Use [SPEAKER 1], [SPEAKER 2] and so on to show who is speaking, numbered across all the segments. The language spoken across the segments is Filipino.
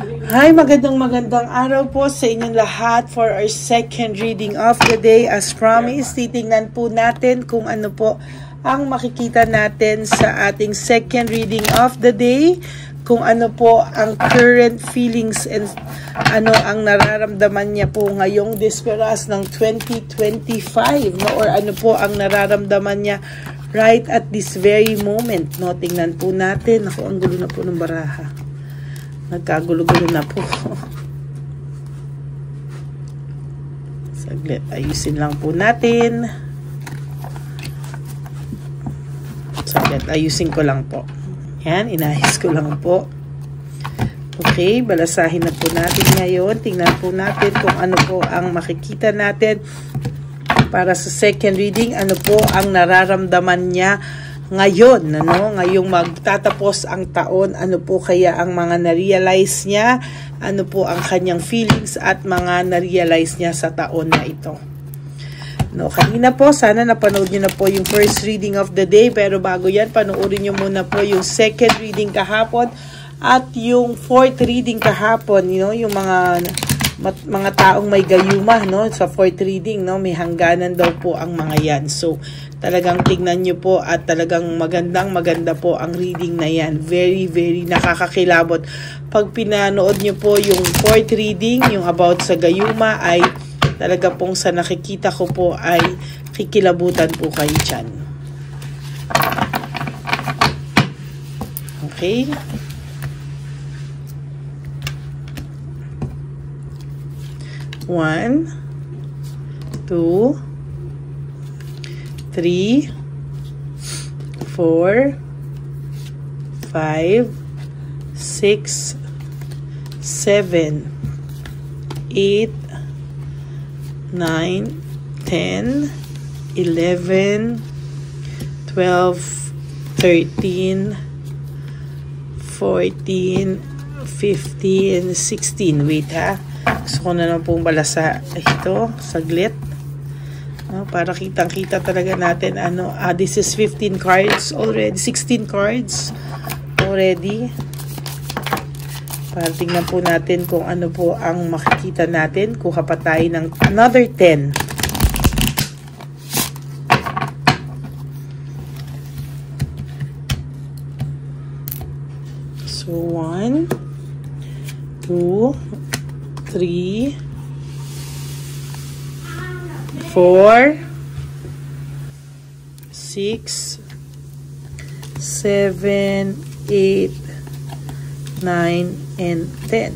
[SPEAKER 1] Hi, magandang araw po sa inyong lahat for our second reading of the day. As promised, titingnan po natin kung ano po ang makikita natin sa ating second reading of the day, kung ano po ang current feelings and ano ang nararamdaman niya po ngayong Desperas ng 2025, no? Or ano po ang nararamdaman niya right at this very moment, no? Tingnan po natin. Ako, ang gulo na po ng baraha. Nagkagulo-gulo na po. Saglit, ayusin lang po natin. Saglit, ayusin ko lang po. Yan, inayos ko lang po. Okay, balasahin na po natin ngayon. Tingnan po natin kung ano po ang makikita natin para sa second reading. Ano po ang nararamdaman niya ngayon, ano? Ngayong magtatapos ang taon, ano po kaya ang mga na-realize niya? Ano po ang kanyang feelings at mga na-realize niya sa taon na ito? No, kanina po, sana napanood niyo na po yung first reading of the day, pero bago yan, panoorin niyo muna po yung second reading kahapon at yung fourth reading kahapon, yung mga taong may gayuma, no, sa fourth reading, no, may hangganan daw po ang mga yan. So, talagang tignan nyo po at talagang maganda po ang reading na yan. Very, very nakakakilabot. Pag pinanood nyo po yung fourth reading, yung about sa gayuma, ay talaga pong sa nakikita ko po ay kikilabutan po kayo dyan. Okay? One, 2, 3, 4, 5, 6, 7, 8, 9, 10, 11, 12, 13, 14, 15, 16. Wait ha. Gusto ko na lang pong balasa ito. Saglit. Para kitang-kita talaga natin this is 15 cards already, 16 cards already, para tingnan po natin kung ano po ang makikita natin. Kuha pa tayo ng another 10. So 1, 2, 3, 4, 6, 7, 8, 9, and 10.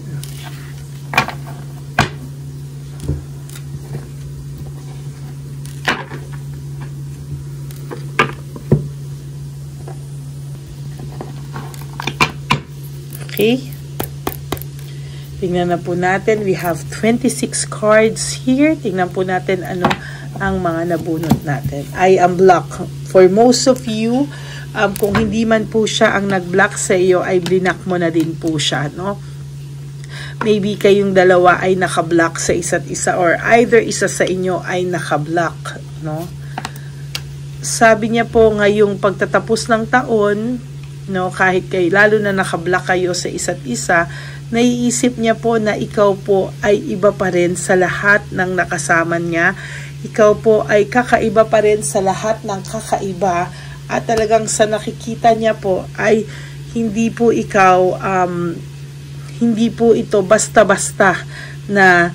[SPEAKER 1] Okay. Tingnan na po natin. We have 26 cards here. Tingnan po natin ano ang mga nabunot natin. I am block. For most of you, kung hindi man po siya ang nag-block sa iyo, ay blinak mo na din po siya, no? Maybe kayong dalawa ay naka-block sa isa't isa, or either isa sa inyo ay naka-block, no? Sabi niya po ngayong pagtatapos ng taon, no, kahit lalo na naka-block kayo sa isa't isa, naiisip niya po na ikaw po ay iba pa rin sa lahat ng nakasama niya. Ikaw po ay kakaiba pa rin sa lahat ng kakaiba, at talagang sa nakikita niya po ay hindi po ikaw, hindi po ito basta-basta na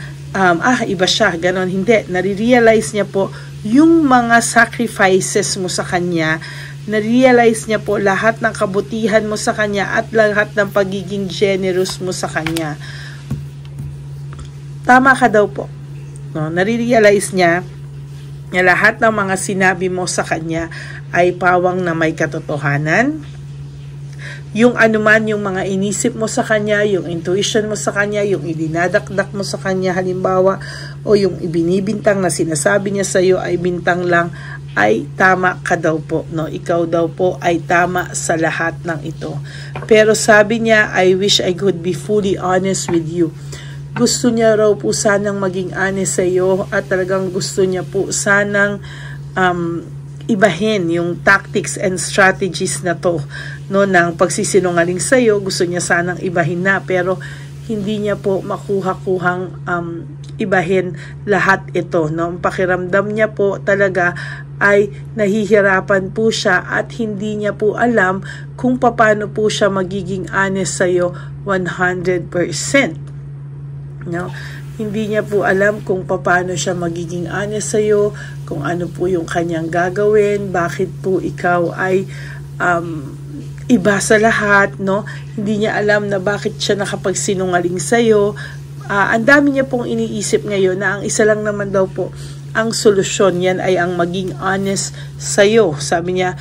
[SPEAKER 1] iba siya, ganon. Hindi, nare-realize niya po yung mga sacrifices mo sa kanya. Na-realize niya po lahat ng kabutihan mo sa kanya at lahat ng pagiging generous mo sa kanya. Tama ka daw po. No? Na-realize niya na lahat ng mga sinabi mo sa kanya ay pawang na may katotohanan. Yung anuman yung mga inisip mo sa kanya, yung intuition mo sa kanya, yung idinadakdak mo sa kanya halimbawa, o yung ibinibintang na sinasabi niya sa iyo ay bintang lang, ay tama ka daw po, no? Ikaw daw po ay tama sa lahat ng ito. Pero sabi niya, I wish I could be fully honest with you. Gusto niya raw po sanang maging honest sa iyo, at talagang gusto niya po sanang ibahin yung tactics and strategies na to, no, ng pagsisinungaling sa iyo. Gusto niya sanang ibahin na, pero hindi niya po makuha-kuhang ibahin lahat ito, no? Ang pakiramdam niya po talaga ay nahihirapan po siya at hindi niya po alam kung paano po siya magiging honest sa'yo 100%. No? Hindi niya po alam kung paano siya magiging honest sa'yo, kung ano po yung kanyang gagawin, bakit po ikaw ay iba sa lahat, no? Hindi niya alam na bakit siya nakapagsinungaling sa'yo. Ang dami niya pong iniisip ngayon na ang isa lang naman daw po ang solusyon, yan ay ang maging honest sa'yo. Sabi niya,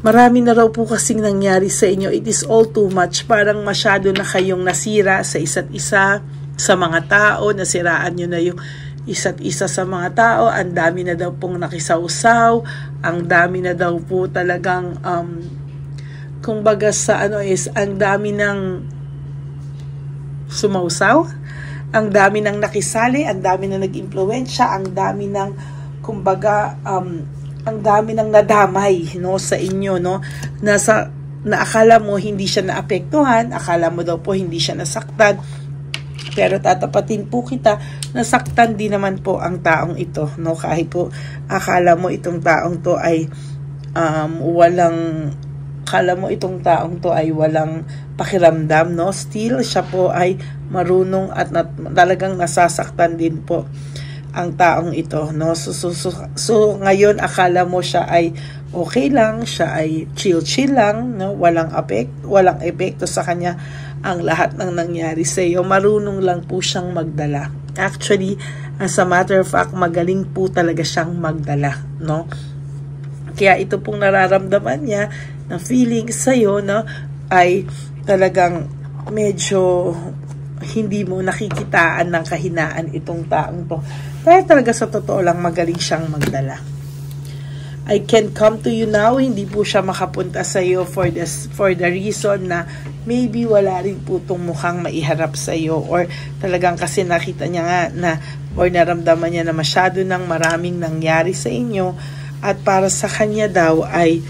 [SPEAKER 1] marami na raw po kasing nangyari sa inyo. It is all too much. Parang masyado na kayong nasira sa isa't isa, sa mga tao. Nasiraan nyo na yung isa't isa sa mga tao. Ang dami na daw pong nakisawsaw. Ang dami na daw po talagang, kung baga sa ang dami ng sumawsaw. Ang dami ng nakisali, ang dami na nag-impluwensya, ang dami ng, kumbaga, ang dami ng nadamay, no, sa inyo, no, na akala mo hindi siya naapektuhan, akala mo daw po hindi siya nasaktan, pero tatapatin po kita, nasaktan din naman po ang taong ito, no, kahit po akala mo itong taong to ay walang pakiramdam, no? Still, siya po ay marunong at talagang nasasaktan din po ang taong ito, no? So ngayon, akala mo siya ay okay lang, siya ay chill lang, no? Walang epekto sa kanya ang lahat ng nangyari sa iyo. Marunong lang po siyang magdala. Actually, as a matter of fact, magaling po talaga siyang magdala, no? Kaya ito pong nararamdaman niya na feeling sa'yo, no, ay talagang medyo hindi mo nakikitaan ng kahinaan itong taong to. Dahil talaga sa totoo lang magaling siyang magdala. I can come to you now. Hindi po siya makapunta sa'yo for the reason na maybe wala rin po itong mukhang maiharap sa'yo, or talagang kasi nakita niya nga na, or naramdaman niya na masyado nang maraming nangyari sa inyo. At para sa kanya daw ay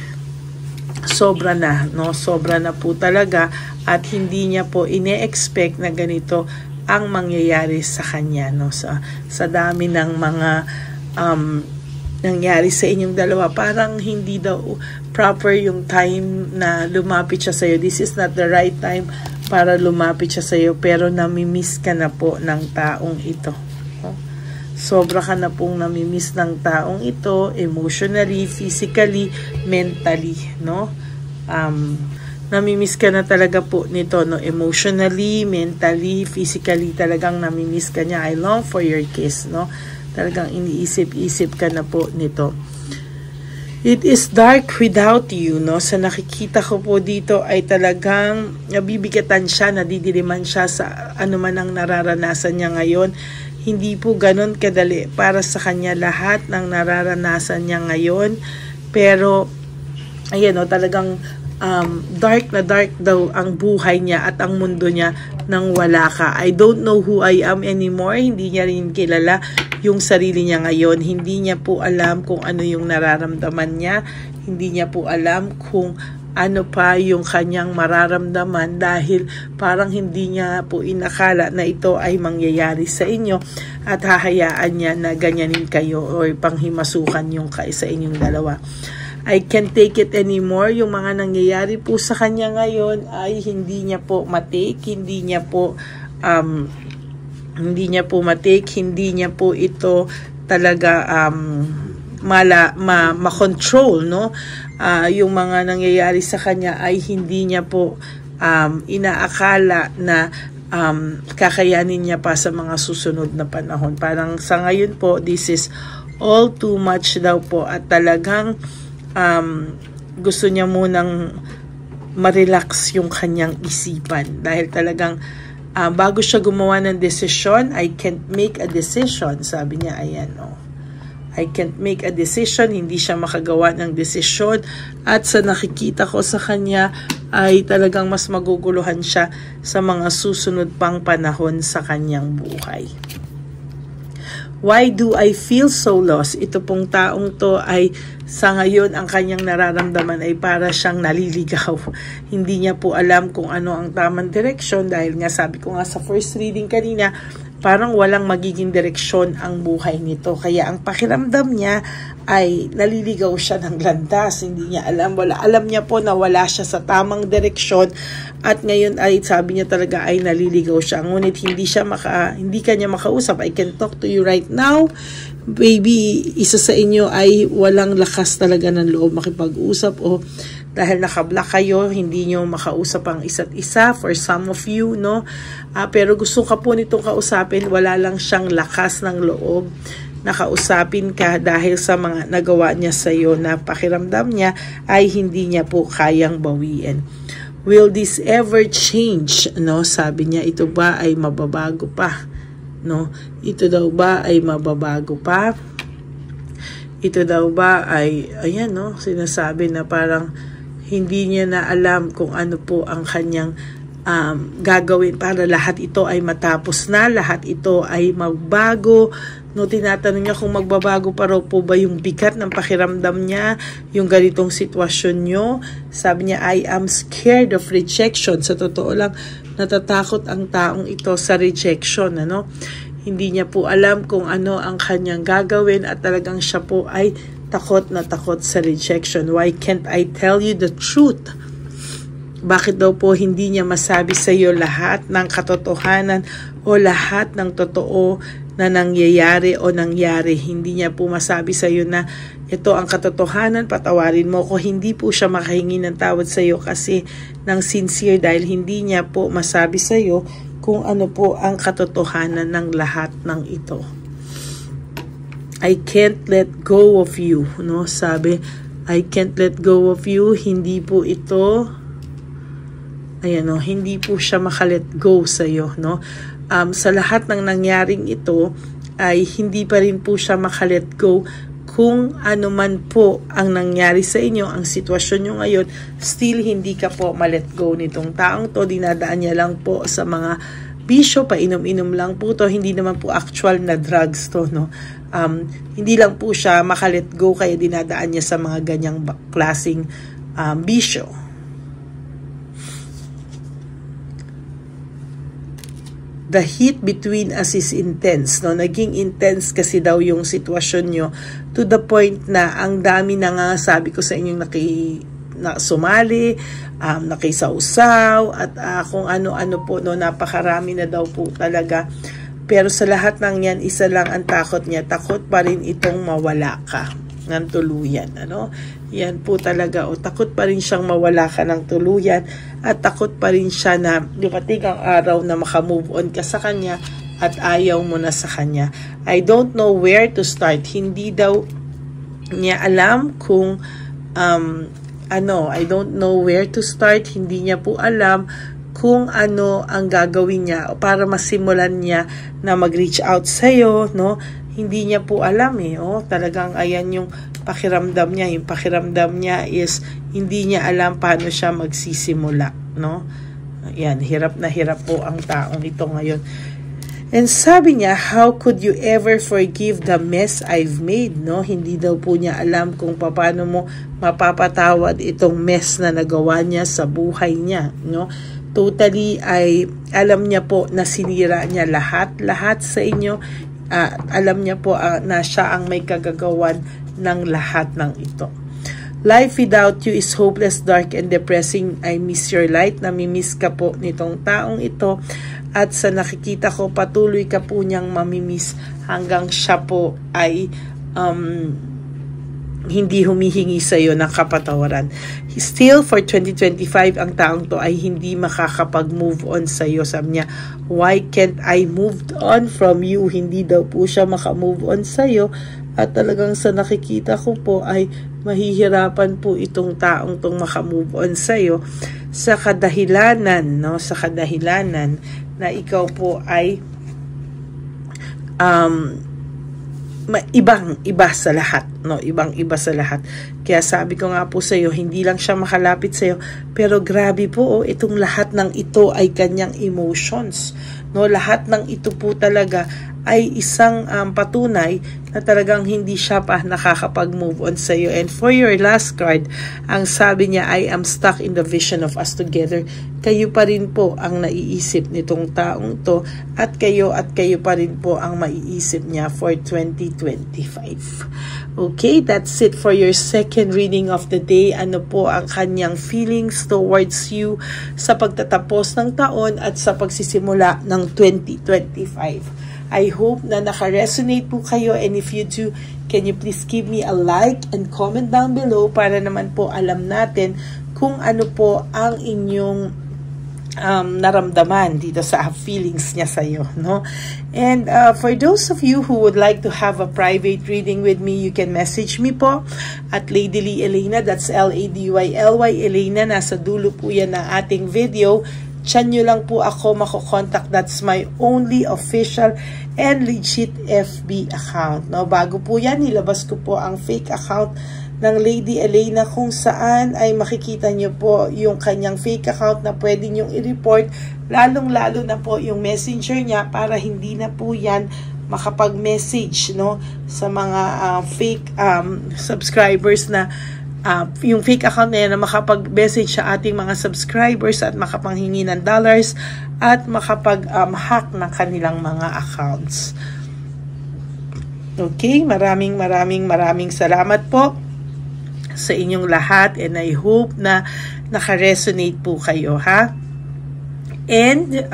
[SPEAKER 1] sobra na, no? Sobra na po talaga at hindi niya po ine-expect na ganito ang mangyayari sa kanya, no? Sa dami ng mga nangyari sa inyong dalawa, parang hindi daw proper yung time na lumapit siya sa'yo. This is not the right time para lumapit siya sa'yo, pero namimiss ka na po ng taong ito. Sobra ka na pong namimiss ng taong ito, emotionally, physically, mentally, no? Namimiss ka na talaga po nito, no? Emotionally, mentally, physically, talagang namimiss ka niya. I long for your kiss, no? Talagang iniisip-isip ka na po nito. It is dark without you, no? Sa nakikita ko po dito ay talagang nabibigatan siya, nadidiliman siya sa anuman ang nararanasan niya ngayon. Hindi po ganon kadali para sa kanya lahat ng nararanasan niya ngayon. Pero, ayan o, talagang dark na dark daw ang buhay niya at ang mundo niya nang wala ka. I don't know who I am anymore. Hindi niya rin kilala yung sarili niya ngayon. Hindi niya po alam kung ano yung nararamdaman niya. Hindi niya po alam kung ano pa yung kanyang mararamdaman, dahil parang hindi niya po inakala na ito ay mangyayari sa inyo at hahayaan niya na ganyanin kayo o panghimasukan yung sa inyong dalawa. I can't take it anymore. Yung mga nangyayari po sa kanya ngayon ay hindi niya po matake, hindi niya po hindi niya po ito talaga ma-control, no? Yung mga nangyayari sa kanya ay hindi niya po inaakala na kakayanin niya pa sa mga susunod na panahon. Parang sa ngayon po, this is all too much daw po, at talagang gusto niya munang ma-relax yung kanyang isipan, dahil talagang bago siya gumawa ng desisyon, I can't make a decision, sabi niya. Ayan, oh. I can't make a decision, hindi siya makagawa ng desisyon, at sa nakikita ko sa kanya ay talagang mas maguguluhan siya sa mga susunod pang panahon sa kanyang buhay. Why do I feel so lost? Ito pong taong to ay sa ngayon ang kanyang nararamdaman ay para siyang naliligaw. Hindi niya po alam kung ano ang tamang direksyon dahil nga sabi ko nga sa first reading kanina, parang walang magiging direksyon ang buhay nito. Kaya ang pakiramdam niya ay naliligaw siya ng landas. Hindi niya alam. Alam niya po na wala siya sa tamang direksyon at ngayon ay sabi niya talaga ay naliligaw siya. Ngunit hindi kanya makausap. I can talk to you right now. Baby, isa sa inyo ay walang lakas talaga ng loob makipag-usap o dahil nakablock kayo, hindi nyo makausap ang isa't isa for some of you, no? Pero gusto ka po nitong kausapin, wala lang siyang lakas ng loob na kausapin ka dahil sa mga nagawa niya sa iyo na pakiramdam niya ay hindi niya po kayang bawiin. Will this ever change? No? Sabi niya, ito ba ay mababago pa? No? Ito daw ba ay mababago pa? Ito daw ba ay, ayan, no? Sinasabi na parang hindi niya na alam kung ano po ang kanyang gagawin para lahat ito ay matapos na, lahat ito ay magbago. No, tinatanong niya kung magbabago pa raw po ba yung bigat ng pakiramdam niya, yung ganitong sitwasyon nyo. Sabi niya, I am scared of rejection. Sa totoo lang, natatakot ang taong ito sa rejection. Ano? Hindi niya po alam kung ano ang kanyang gagawin at talagang siya po ay takot na takot sa rejection. Why can't I tell you the truth? Bakit daw po hindi niya masabi sa iyo lahat ng katotohanan o lahat ng totoo na nangyayari o nangyari? Hindi niya po masabi sa iyo na ito ang katotohanan, patawarin mo ko. Hindi po siya makahingi ng tawad sa iyo kasi ng sincere dahil hindi niya po masabi sa iyo kung ano po ang katotohanan ng lahat ng ito. I can't let go of you, no? Sabi, I can't let go of you. Hindi po ito, ayan, no? Hindi po siya makalet go sa iyo, no? Sa lahat ng nangyaring ito, ay hindi pa rin po siya makalet go. Kung ano man po ang nangyari sa inyo, ang sitwasyon nyo ngayon, still hindi ka po malet go nitong taong to. Dinadaan niya lang po sa mga bisyo, painom-inom lang po to. Hindi naman po actual na drugs to, no? Hindi lang po siya makalet go kaya dinadaan niya sa mga ganyang klaseng bisyo. The heat between us is intense, no? Naging intense kasi daw yung sitwasyon nyo to the point na ang dami na nga sabi ko sa inyong sumali, nakisausaw at kung ano-ano po, no? Napakarami na daw po talaga. Pero sa lahat ng yan, isa lang ang takot niya. Takot pa rin itong mawala ka ng tuluyan. Ano? Yan po talaga. O takot pa rin siyang mawala ka ng tuluyan. At takot pa rin siya na dumating ang araw na makamove on ka sa kanya at ayaw mo na sa kanya. I don't know where to start. Hindi daw niya alam kung I don't know where to start. Hindi niya po alam kung ano ang gagawin niya para masimulan niya na mag-reach out sa'yo, no? Hindi niya po alam talagang ayan yung pakiramdam niya. Yung pakiramdam niya is hindi niya alam paano siya magsisimula, no? Ayan, hirap na hirap po ang taong ito ngayon. And sabi niya, how could you ever forgive the mess I've made, no? Hindi daw po niya alam kung paano mo mapapatawad itong mess na nagawa niya sa buhay niya, no? Totally ay alam niya po na sinira niya lahat sa inyo. Alam niya po na siya ang may kagagawan ng lahat ng ito. Life without you is hopeless, dark, and depressing. I miss your light. Namimiss ka po nitong taong ito. At sa nakikita ko, patuloy ka po niyang mamimiss hanggang siya po ay hindi humihingi sa iyo ng kapatawaran. Still, for 2025, ang taong to ay hindi makakapag-move on sa iyo. Sabi niya, why can't I move on from you? Hindi daw po siya makamove on sa iyo. At talagang sa nakikita ko po ay mahihirapan po itong taong tong makamove on sa iyo sa kadahilanan, no? Sa kadahilanan na ikaw po ay ibang-iba sa lahat, no? Ibang-iba sa lahat. Kaya sabi ko nga po sa iyo, hindi lang siya makalapit sa iyo, pero grabe po, itong lahat ng ito ay kanyang emotions, no? Lahat ng ito po talaga ay isang patunay na talagang hindi siya pa nakakapag-move on sa iyo. And for your last card, ang sabi niya, I am stuck in the vision of us together. Kayo pa rin po ang naiisip nitong taong to, at kayo pa rin po ang maiisip niya for 2025. Okay, that's it for your second reading of the day. Ano po ang kanyang feelings towards you sa pagtatapos ng taon at sa pagsisimula ng 2025. I hope na naka-resonate po kayo, and if you do, can you please give me a like and comment down below para naman po alam natin kung ano po ang inyong naramdaman dito sa feelings niya sa iyo, no? And for those of you who would like to have a private reading with me, you can message me po at Lady Lee Elena. That's LADYLY Elena. Nasa dulo po yan ng ating video. Diyan nyo lang po ako makokontak. That's my only official and legit FB account. No, bago po yan, nilabas ko po ang fake account ng Lady Elena, kung saan ay makikita nyo po yung kanyang fake account na pwede nyong i-report, lalong-lalo na po yung messenger niya, para hindi na po yan makapag-message, no, sa mga fake subscribers na yung fake account na yan, na makapag-message sa ating mga subscribers at makapanghingi ng dollars at makapag-hack ng kanilang mga accounts. Okay, maraming salamat po sa inyong lahat, and I hope na naka-resonate po kayo, ha? And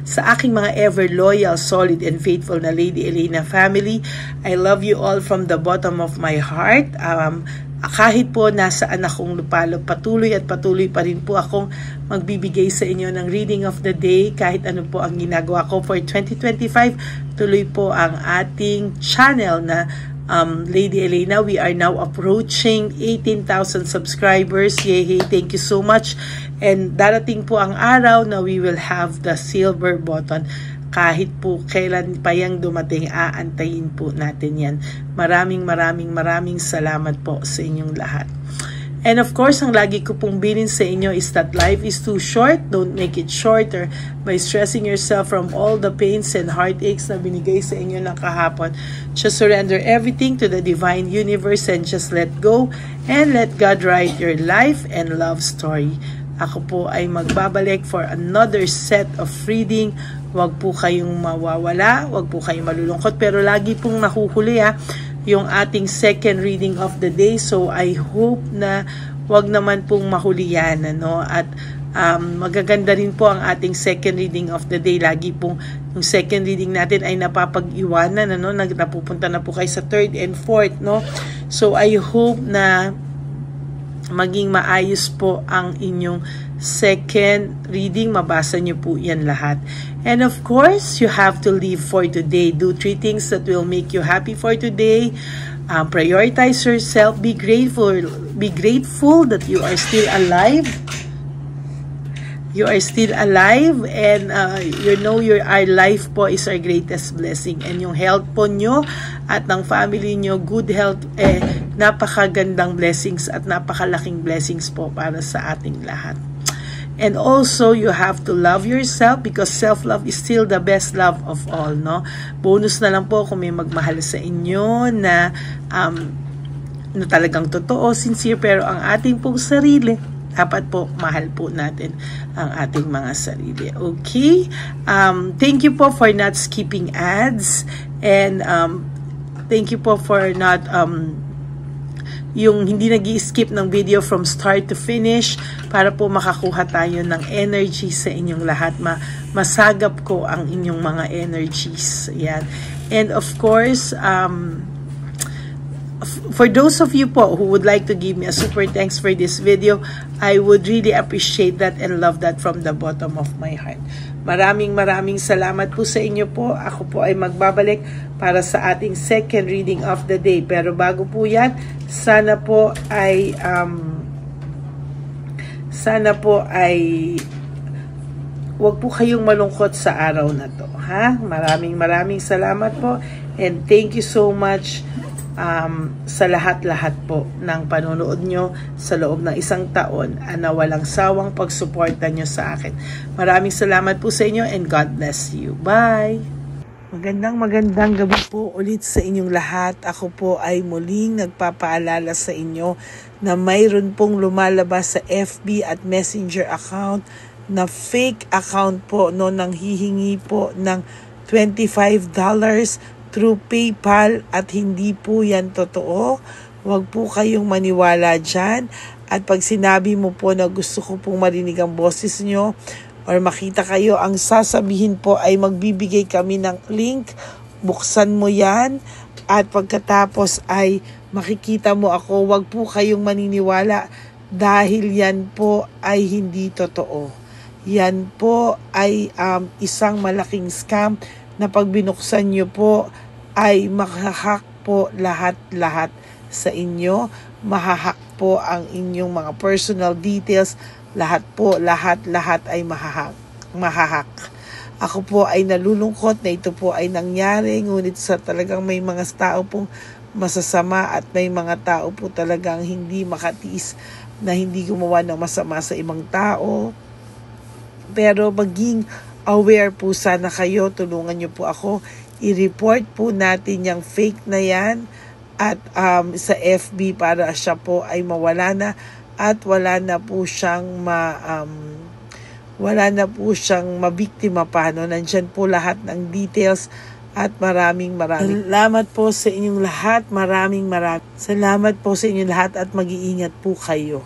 [SPEAKER 1] sa aking mga ever loyal, solid, and faithful na Lady Elena family, I love you all from the bottom of my heart. Kahit po nasaan akong lupalop, patuloy pa rin po akong magbibigay sa inyo ng reading of the day. Kahit ano po ang ginagawa ko for 2025, tuloy po ang ating channel na Lady Elena. We are now approaching 18,000 subscribers. Yay, thank you so much. And darating po ang araw na we will have the silver button. Kahit po kailan pa yang dumating, aantayin po natin yan. Maraming salamat po sa inyong lahat. And of course, ang lagi ko pong bilin sa inyo is that life is too short. Don't make it shorter by stressing yourself from all the pains and heartaches na binigay sa inyo ng kahapon. Just surrender everything to the divine universe and just let go and let God write your life and love story. Ako po ay magbabalik for another set of reading. Huwag po kayong mawawala, huwag po kayong malulungkot, pero lagi pong nahuhuli yung ating second reading of the day. So I hope na huwag naman pong mahuli yan, ano? At magaganda rin po ang ating second reading of the day. Lagi pong yung second reading natin ay napapag-iwanan, ano? Napupunta na po kayo sa third and fourth, no? So I hope na maging maayos po ang inyong second reading. Mabasa nyo po yan lahat. And of course, you have to live for today. Do 3 things that will make you happy for today. Prioritize yourself. Be grateful. Be grateful that you are still alive. You are still alive, and you know our life po is our greatest blessing. And yung health po nyo at ng family nyo, good health, napakagandang blessings at napakalaking blessings po para sa ating lahat. And also, you have to love yourself, because self-love is still the best love of all, no? Bonus na lang po kung may magmahal sa inyo na talagang totoo, sincere, pero ang ating pong sarili, dapat po mahal po natin ang ating mga sarili. Okay? Thank you po for not skipping ads, and thank you po for not yung hindi nag-i-skip ng video from start to finish, para po makakuha tayo ng energy sa inyong lahat. Masagap ko ang inyong mga energies. Yan. And of course, for those of you po who would like to give me a super thanks for this video, I would really appreciate that and love that from the bottom of my heart. Maraming salamat po sa inyo po. Ako po ay magbabalik para sa ating second reading of the day. Pero bago po yan, sana po ay wag po kayong malungkot sa araw na to, ha? Maraming salamat po, and thank you so much sa lahat-lahat po ng panonood nyo sa loob ng isang taon, na walang sawang pagsuporta nyo sa akin. Maraming salamat po sa inyo, and God bless you. Bye! Magandang gabi po ulit sa inyong lahat. Ako po ay muling nagpapaalala sa inyo na mayroon pong lumalabas sa FB at Messenger account na fake account po no, nang hihingi po ng $25 through PayPal at hindi po yan totoo. Huwag po kayong maniwala dyan. At pag sinabi mo po na gusto ko pong marinig ang boses nyo or makita kayo, ang sasabihin po ay magbibigay kami ng link. Buksan mo yan at pagkatapos ay makikita mo ako. Huwag po kayong maniniwala dahil yan po ay hindi totoo. Yan po ay isang malaking scam na pag binuksan nyo po ay makahack po lahat-lahat sa inyo. Mahahack po ang inyong mga personal details. Lahat ay mahahack. Ako po ay nalulungkot na ito po ay nangyari, ngunit sa talagang may mga tao pong masasama at may mga tao po talagang hindi makatiis na hindi gumawa ng masama sa ibang tao. Pero maging aware po sana kayo, tulungan niyo po ako, i-report po natin yung fake na yan at sa FB para siya po ay mawala na at wala na po siyang mabiktima pa, no? Nandyan po lahat ng details at maraming salamat po sa inyong lahat. Maraming salamat po sa inyong lahat at mag-iingat po kayo.